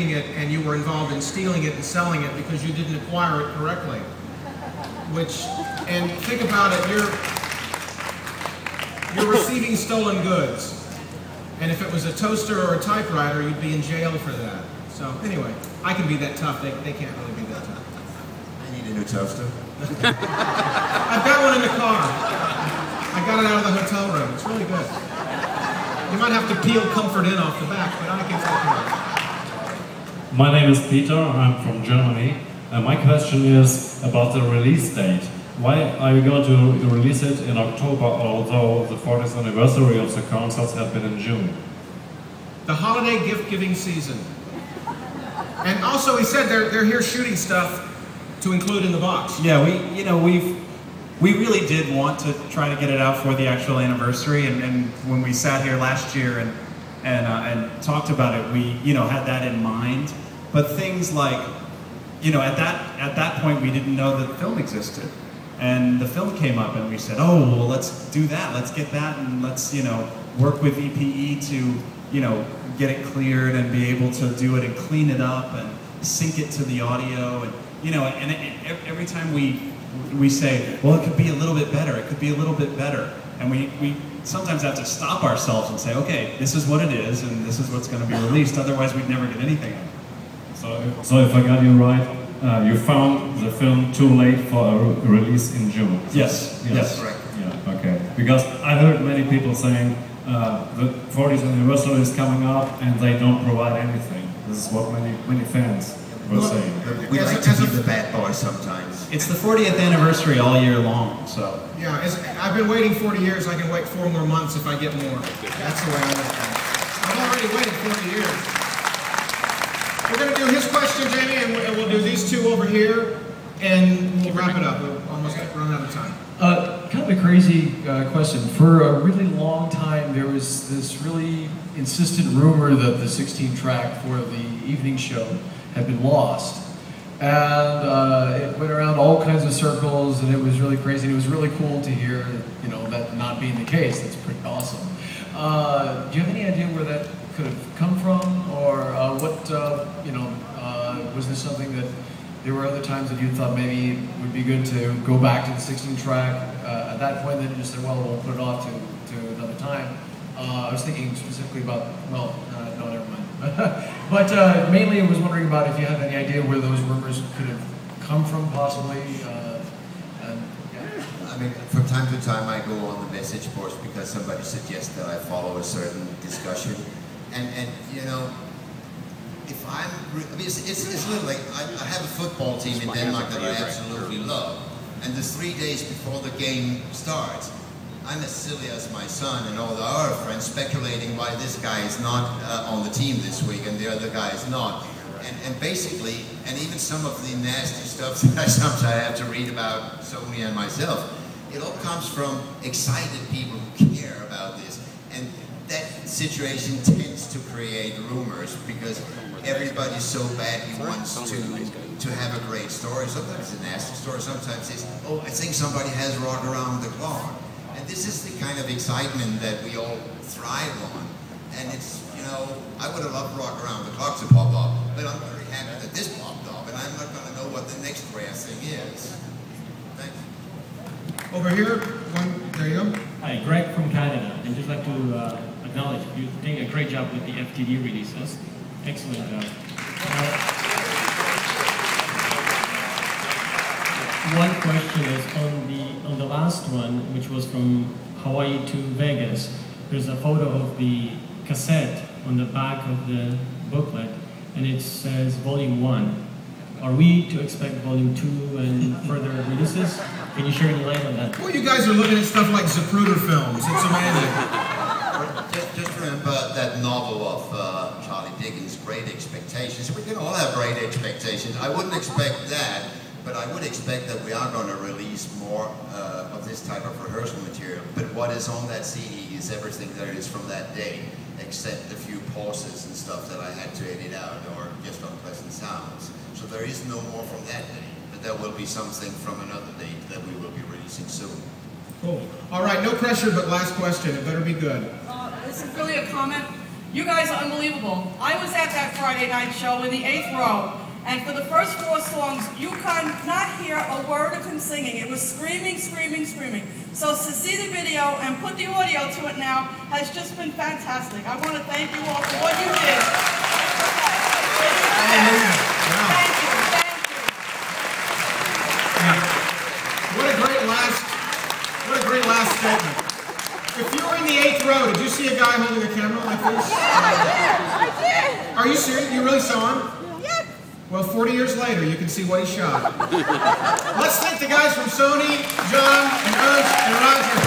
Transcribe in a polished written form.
creating it and you were involved in stealing it and selling it because you didn't acquire it correctly. And think about it, you're receiving stolen goods. And if it was a toaster or a typewriter, you'd be in jail for that. So anyway, I can be that tough, they can't really be that tough. I need a new toaster. I've got one in the car. I got it out of the hotel room. It's really good. You might have to peel Comfort In off the back, but I can take care of it. My name is Peter. I'm from Germany. My question is about the release date. Why are you going to release it in October, although the 40th anniversary of the concerts had been in June? The holiday gift-giving season. And also, he said they're here shooting stuff to include in the box. Yeah, we really did want to try to get it out for the actual anniversary, and when we sat here last year and talked about it, we had that in mind. But things like, at that point we didn't know that film existed, and the film came up, and we said, oh well, let's do that, let's get that, and let's work with EPE to get it cleared and be able to do it and clean it up and sync it to the audio, and every time we say, well, it could be a little bit better, it could be a little bit better. And we sometimes have to stop ourselves and say, okay, this is what it is, and this is what's going to be released, otherwise we'd never get anything out. So if I got you right, you found the film too late for a release in June? Yes. Correct. Yeah, okay. Because I heard many people saying the 40th anniversary is coming up and they don't provide anything. This is what many fans were saying. We like to be the bad boys sometimes. It's the 40th anniversary all year long, so. Yeah, I've been waiting 40 years, I can wait 4 more months if I get more. That's the way I look at it. I've already waited 40 years. We're going to do his question, Jamie, and we'll do these two over here, and we'll wrap it up. We'll almost run out of time. Kind of a crazy question. For a really long time, there was this really insistent rumor that the 16-track for the evening show had been lost. And it went around all kinds of circles, and it was really crazy. It was really cool to hear, that not being the case. That's pretty awesome. Do you have any idea where that could have come from, or was this something that there were other times that you thought maybe it would be good to go back to the 16-track at that point, then you just said, well, we'll put it off to another time. I was thinking specifically about, no, never mind. But mainly I was wondering about if you have any idea where those rumors could have come from, possibly. I mean, from time to time I go on the message boards because somebody suggests that I follow a certain discussion. And if it's a little like, I have a football team in Denmark that I absolutely love. And the 3 days before the game starts, I'm as silly as my son and all the other friends speculating why this guy is not on the team this week and the other guy is not. And basically, and even some of the nasty stuff that I sometimes have to read about Sony and myself, it all comes from excited people who care about this. And that situation tends to create rumors because everybody so badly wants to have a great story. Sometimes it's a nasty story, sometimes it's, oh, I think somebody has Rock Around the Clock. And this is the kind of excitement that we all thrive on. And it's, I would have loved Rock Around the Clock to pop up, but I'm very happy that this popped up, and I'm not going to know what the next rare thing is. Thanks. Over here, there you go. Hi, Greg from Canada. I'd just like to acknowledge you doing a great job with the FTD releases. Excellent job. One question is on the last one, which was from Hawaii to Vegas. There's a photo of the cassette on the back of the booklet, and it says Volume 1. Are we to expect Volume 2 and further releases? Can you share any light on that? Well, you guys are looking at stuff like Zapruder films. It's amazing. Just remember that novel of Charlie Dickens, Great Expectations. We can all have great expectations. I wouldn't expect that, but I would expect that we are going to release more of this type of rehearsal material. But what is on that CD is everything that is from that day, except a few pauses and stuff that I had to edit out, or just unpleasant sounds. So there is no more from that day, but there will be something from another date that we will be releasing soon. Cool. All right, no pressure, but last question. It better be good. This is really a comment. You guys are unbelievable. I was at that Friday night show in the 8th row, and for the first 4 songs, you could not hear a word of him singing. It was screaming, screaming, screaming. So to see the video and put the audio to it now has just been fantastic. I want to thank you all for what you did. Thank you. What a great last statement. If you were in the 8th row, did you see a guy holding a camera like this? I did. Are you serious? You really saw him? Yep. Well, 40 years later, you can see what he shot. Let's thank the guys from Sony, John, and Ernst, and Roger.